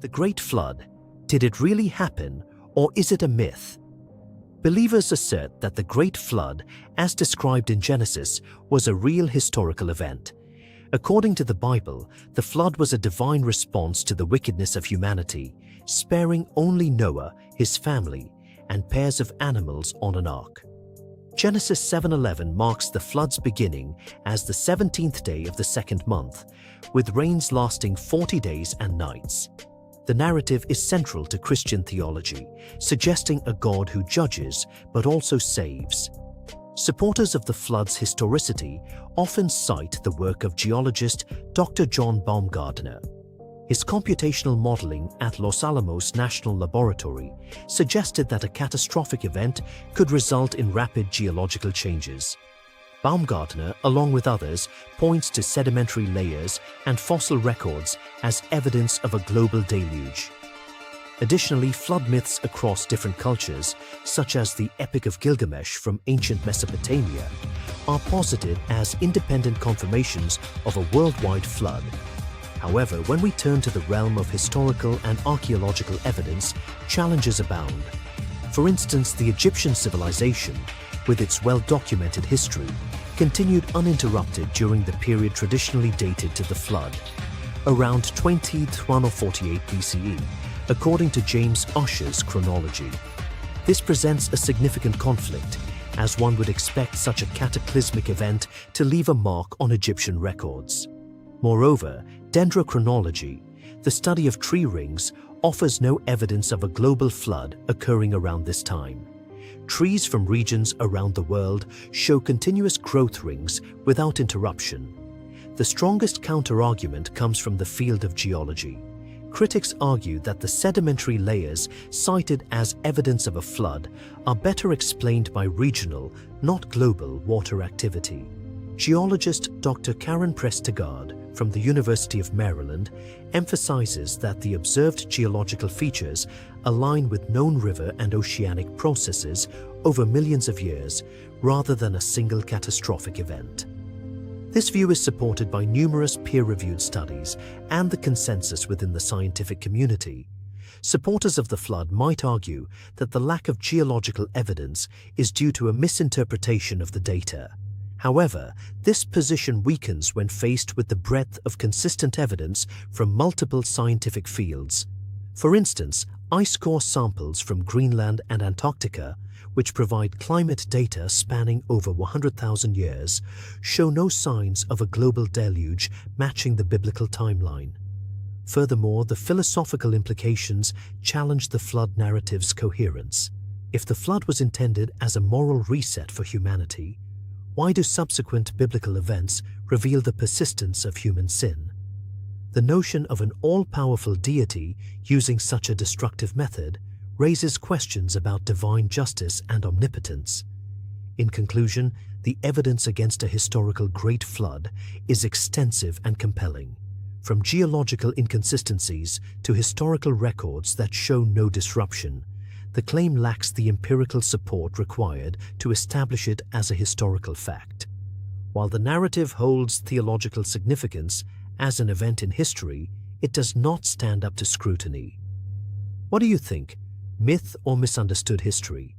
The Great Flood, did it really happen, or is it a myth? Believers assert that the Great Flood, as described in Genesis, was a real historical event. According to the Bible, the flood was a divine response to the wickedness of humanity, sparing only Noah, his family, and pairs of animals on an ark. Genesis 7:11 marks the flood's beginning as the 17th day of the second month, with rains lasting 40 days and nights. The narrative is central to Christian theology, suggesting a God who judges but also saves. Supporters of the flood's historicity often cite the work of geologist Dr. John Baumgartner. His computational modeling at Los Alamos National Laboratory suggested that a catastrophic event could result in rapid geological changes. Baumgartner, along with others, points to sedimentary layers and fossil records as evidence of a global deluge. Additionally, flood myths across different cultures, such as the Epic of Gilgamesh from ancient Mesopotamia, are posited as independent confirmations of a worldwide flood. However, when we turn to the realm of historical and archaeological evidence, challenges abound. For instance, the Egyptian civilization, with its well-documented history, continued uninterrupted during the period traditionally dated to the flood, around 2148 BCE, according to James Ussher's chronology. This presents a significant conflict, as one would expect such a cataclysmic event to leave a mark on Egyptian records. Moreover, dendrochronology, the study of tree rings, offers no evidence of a global flood occurring around this time. Trees from regions around the world show continuous growth rings without interruption. The strongest counter-argument comes from the field of geology. Critics argue that the sedimentary layers cited as evidence of a flood are better explained by regional, not global, water activity. Geologist Dr. Karen Prestegard from the University of Maryland emphasizes that the observed geological features align with known river and oceanic processes over millions of years, rather than a single catastrophic event. This view is supported by numerous peer-reviewed studies and the consensus within the scientific community. Supporters of the flood might argue that the lack of geological evidence is due to a misinterpretation of the data. However, this position weakens when faced with the breadth of consistent evidence from multiple scientific fields. For instance, ice core samples from Greenland and Antarctica, which provide climate data spanning over 100,000 years, show no signs of a global deluge matching the biblical timeline. Furthermore, the philosophical implications challenge the flood narrative's coherence. If the flood was intended as a moral reset for humanity, why do subsequent biblical events reveal the persistence of human sin? The notion of an all-powerful deity using such a destructive method raises questions about divine justice and omnipotence. In conclusion, the evidence against a historical great flood is extensive and compelling, from geological inconsistencies to historical records that show no disruption. The claim lacks the empirical support required to establish it as a historical fact. While the narrative holds theological significance as an event in history, it does not stand up to scrutiny. What do you think? Myth or misunderstood history?